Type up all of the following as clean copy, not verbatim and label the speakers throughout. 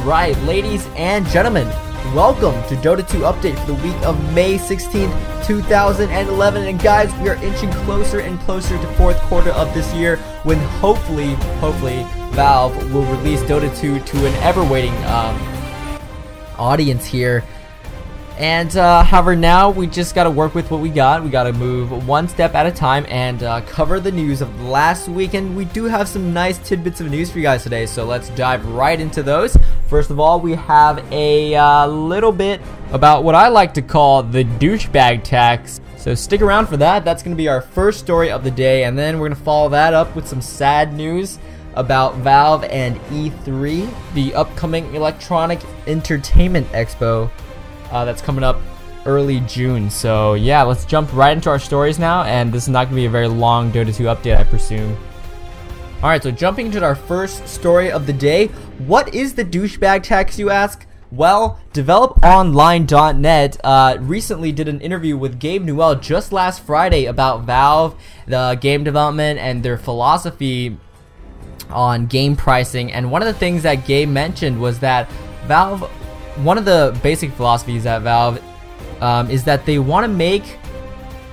Speaker 1: Alright, ladies and gentlemen, welcome to Dota 2 update for the week of May 16th, 2011. And guys, we are inching closer and closer to fourth quarter of this year when hopefully Valve will release Dota 2 to an ever-waiting audience here. And however, now we just got to work with what we got. We got to move one step at a time and cover the news of last week. And we do have some nice tidbits of news for you guys today, so let's dive right into those. First of all, we have a little bit about what I like to call the douchebag tax. So stick around for that. That's going to be our first story of the day, and then we're going to follow that up with some sad news about Valve and E3, the upcoming Electronic Entertainment Expo. That's coming up early June. So yeah, let's jump right into our stories now, and this is not going to be a very long Dota 2 update, I presume. Alright, so jumping into our first story of the day, what is the douchebag tax, you ask? Well, DevelopOnline.net recently did an interview with Gabe Newell just last Friday about Valve, the game development, and their philosophy on game pricing. And one of the things that Gabe mentioned was that Valve, one of the basic philosophies at Valve is that they want to make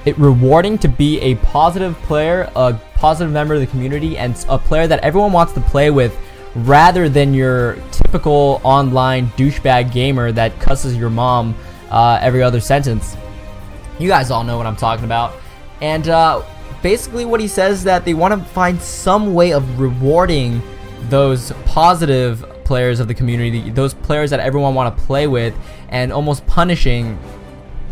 Speaker 1: it rewarding to be a positive player, a positive member of the community, and a player that everyone wants to play with, rather than your typical online douchebag gamer that cusses your mom every other sentence. You guys all know what I'm talking about. And basically what he says is that they want to find some way of rewarding those positive players of the community, those players that everyone want to play with, and almost punishing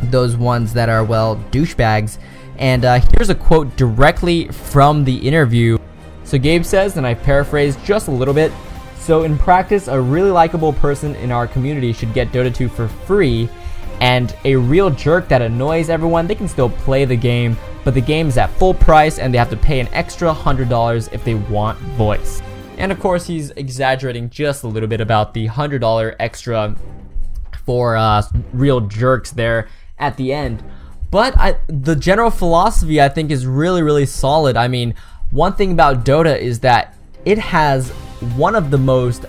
Speaker 1: those ones that are, well, douchebags. And here's a quote directly from the interview. So Gabe says, and I paraphrase just a little bit, "So in practice, a really likable person in our community should get Dota 2 for free, and a real jerk that annoys everyone, they can still play the game, but the game is at full price and they have to pay an extra $100 if they want voice." And of course, he's exaggerating just a little bit about the $100 extra for real jerks there at the end. But the general philosophy, I think, is really solid. I mean, one thing about Dota is that it has one of the most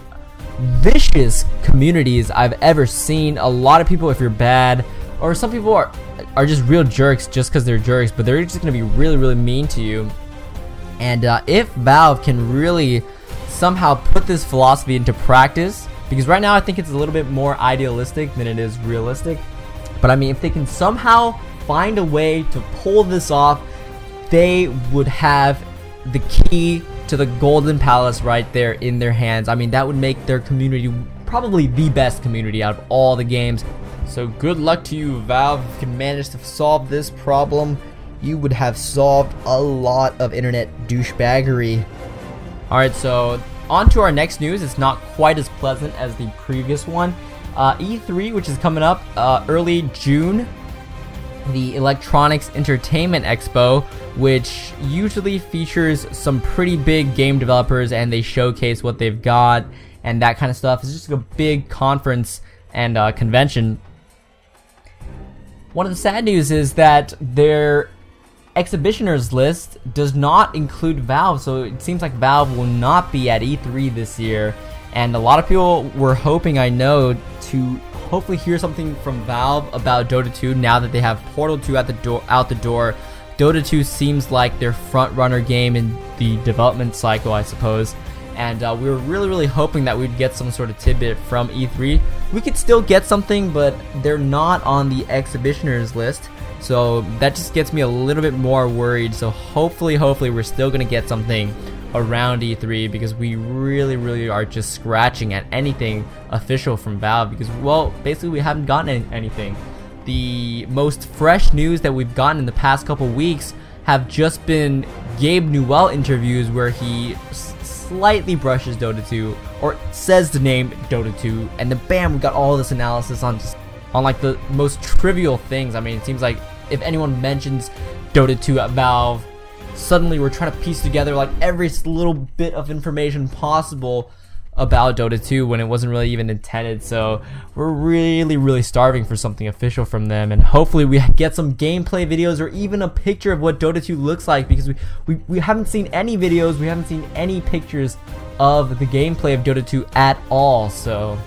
Speaker 1: vicious communities I've ever seen. A lot of people, if you're bad, or some people are just real jerks just because they're jerks, but they're just going to be really mean to you. And if Valve can really somehow put this philosophy into practice, because right now I think it's a little bit more idealistic than it is realistic, but I mean, if they can somehow find a way to pull this off, they would have the key to the Golden Palace right there in their hands. I mean, that would make their community probably the best community out of all the games. So good luck to you, Valve. If you can manage to solve this problem, you would have solved a lot of internet douchebaggery. Alright, so on to our next news. It's not quite as pleasant as the previous one. E3, which is coming up early June, the Electronics Entertainment Expo, which usually features some pretty big game developers and they showcase what they've got and that kind of stuff. It's just a big conference and convention. One of the sad news is that their exhibitioners list does not include Valve, so it seems like Valve will not be at E3 this year. And a lot of people were hoping, I know, to hopefully hear something from Valve about Dota 2 now that they have Portal 2 out the door. Dota 2 seems like their front runner game in the development cycle, I suppose. And we were really hoping that we'd get some sort of tidbit from E3. We could still get something, but they're not on the exhibitioners list. So that just gets me a little bit more worried. So hopefully we're still going to get something around E3, because we really are just scratching at anything official from Valve, because, well, basically we haven't gotten anything. The most fresh news that we've gotten in the past couple weeks have just been Gabe Newell interviews where he slightly brushes Dota 2 or says the name Dota 2, and then bam, we got all this analysis on like the most trivial things. I mean, it seems like if anyone mentions Dota 2 at Valve, suddenly we're trying to piece together like every little bit of information possible about Dota 2 when it wasn't really even intended. So we're really starving for something official from them, and hopefully we get some gameplay videos or even a picture of what Dota 2 looks like, because we haven't seen any videos, we haven't seen any pictures of the gameplay of Dota 2 at all. So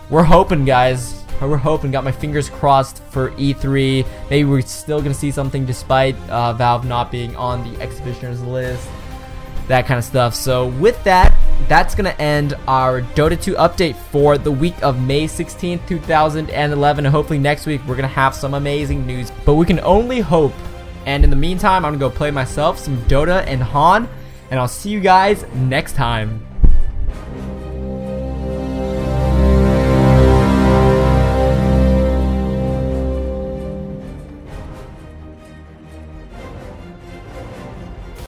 Speaker 1: we're hoping, guys. We're hoping. Got my fingers crossed for E3. Maybe we're still gonna see something despite Valve not being on the exhibitioners list. That kind of stuff. So with that, that's gonna end our Dota 2 update for the week of May 16th, 2011. And hopefully next week we're gonna have some amazing news. But we can only hope. And in the meantime, I'm gonna go play myself some Dota and Han. And I'll see you guys next time.